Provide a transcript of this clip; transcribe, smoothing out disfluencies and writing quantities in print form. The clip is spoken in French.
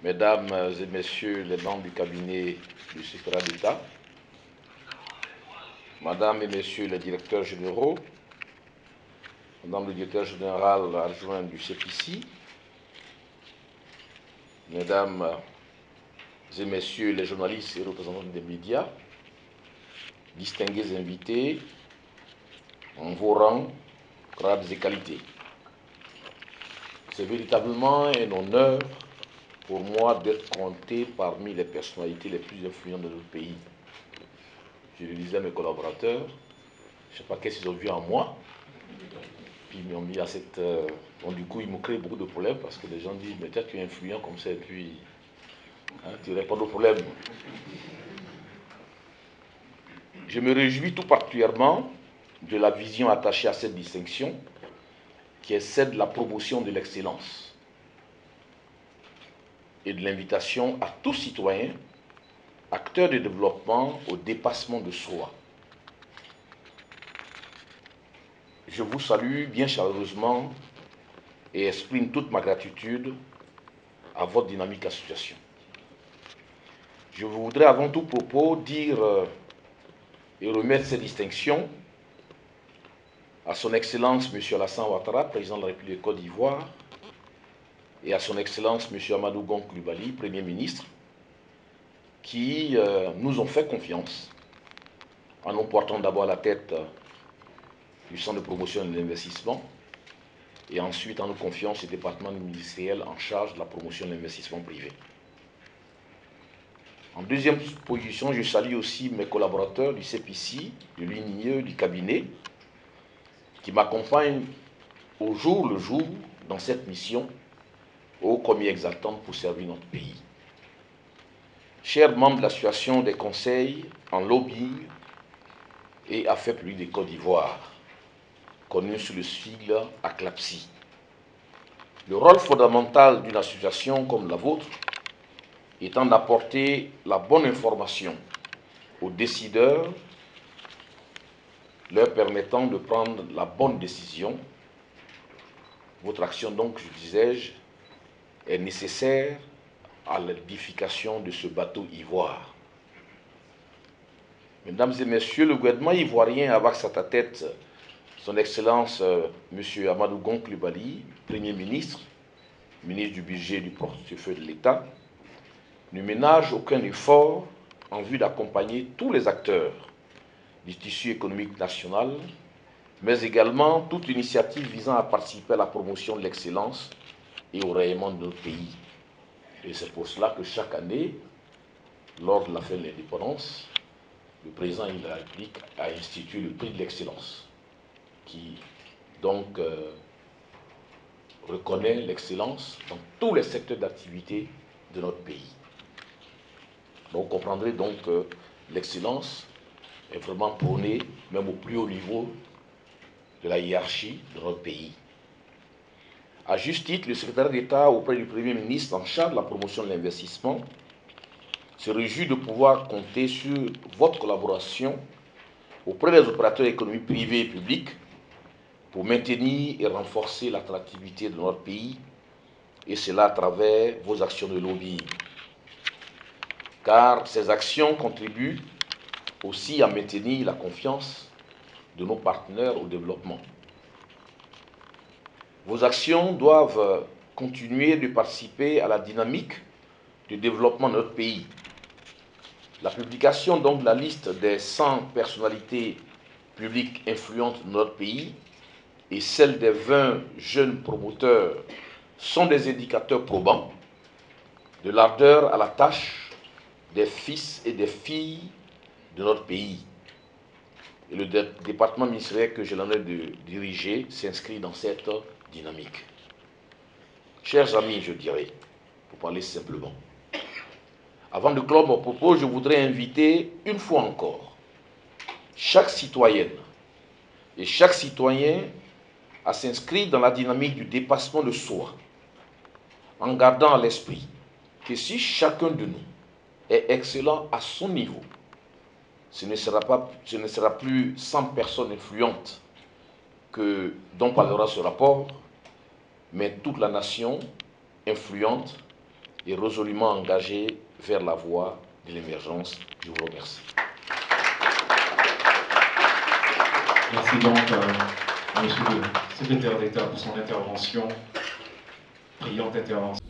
Mesdames et Messieurs les membres du cabinet du secrétaire d'État, Madame et Messieurs les directeurs généraux, Madame le directeur général adjoint du CPC, Mesdames et Messieurs les journalistes et représentants des médias, distingués invités, en vos rangs, grades et qualités. C'est véritablement un honneur pour moi d'être compté parmi les personnalités les plus influentes de notre pays. Je le disais à mes collaborateurs, je ne sais pas qu'est-ce qu'ils ont vu en moi, puis ils m'ont mis à cette... Donc du coup, ils m'ont créé beaucoup de problèmes parce que les gens disent, mais toi tu es influent comme ça et puis tu n'aurais pas de problème. Je me réjouis tout particulièrement de la vision attachée à cette distinction qui est celle de la promotion de l'excellence et de l'invitation à tout citoyen, acteur de développement, au dépassement de soi. Je vous salue bien chaleureusement et exprime toute ma gratitude à votre dynamique association. Je voudrais avant tout propos dire et remettre ces distinctions à son Excellence M. Alassane Ouattara, président de la République de Côte d'Ivoire, et à son Excellence M. Amadou Gon Coulibaly, Premier ministre, qui nous ont fait confiance en nous portant d'abord à la tête du Centre de promotion de l'investissement et ensuite en nous confiant au département ministériel en charge de la promotion de l'investissement privé. En deuxième position, je salue aussi mes collaborateurs du CPC, de l'UNIE, du cabinet, qui m'accompagnent au jour le jour dans cette mission ô combien exaltante pour servir notre pays. Chers membres de l'association des conseils en lobbying et affaires publiques de Côte d'Ivoire, connue sous le sigle ACLAPSI. Le rôle fondamental d'une association comme la vôtre étant d'apporter la bonne information aux décideurs, leur permettant de prendre la bonne décision. Votre action, donc, je disais-je, est nécessaire à l'édification de ce bateau ivoire. Mesdames et Messieurs, le gouvernement ivoirien, avec sa tête, son Excellence M. Amadou Gon Coulibaly, Premier ministre, ministre du Budget et du Portefeuille de l'État, ne ménage aucun effort en vue d'accompagner tous les acteurs du tissu économique national, mais également toute initiative visant à participer à la promotion de l'excellence et au rayonnement de notre pays. Et c'est pour cela que chaque année, lors de la fin de l'indépendance, le président de la République a institué le prix de l'excellence, qui donc reconnaît l'excellence dans tous les secteurs d'activité de notre pays. Donc, vous comprendrez donc que l'excellence est vraiment prônée, même au plus haut niveau de la hiérarchie de notre pays. À juste titre, le secrétaire d'État auprès du Premier ministre en charge de la promotion de l'investissement se réjouit de pouvoir compter sur votre collaboration auprès des opérateurs économiques privés et publics pour maintenir et renforcer l'attractivité de notre pays, et cela à travers vos actions de lobbying. Car ces actions contribuent aussi à maintenir la confiance de nos partenaires au développement. Vos actions doivent continuer de participer à la dynamique de développement de notre pays. La publication donc de la liste des 100 personnalités publiques influentes de notre pays et celle des 20 jeunes promoteurs sont des indicateurs probants de l'ardeur à la tâche des fils et des filles de notre pays. Et le département ministériel que j'ai l'honneur de diriger s'inscrit dans cette dynamique. Chers amis, je dirais, pour parler simplement, avant de clore mon propos, je voudrais inviter une fois encore chaque citoyenne et chaque citoyen à s'inscrire dans la dynamique du dépassement de soi, en gardant à l'esprit que si chacun de nous est excellent à son niveau, ce ne sera plus 100 personnes influentes dont parlera ce rapport, mais toute la nation influente et résolument engagé vers la voie de l'émergence. Je vous remercie. Merci donc à M. le secrétaire d'État pour son intervention, brillante intervention.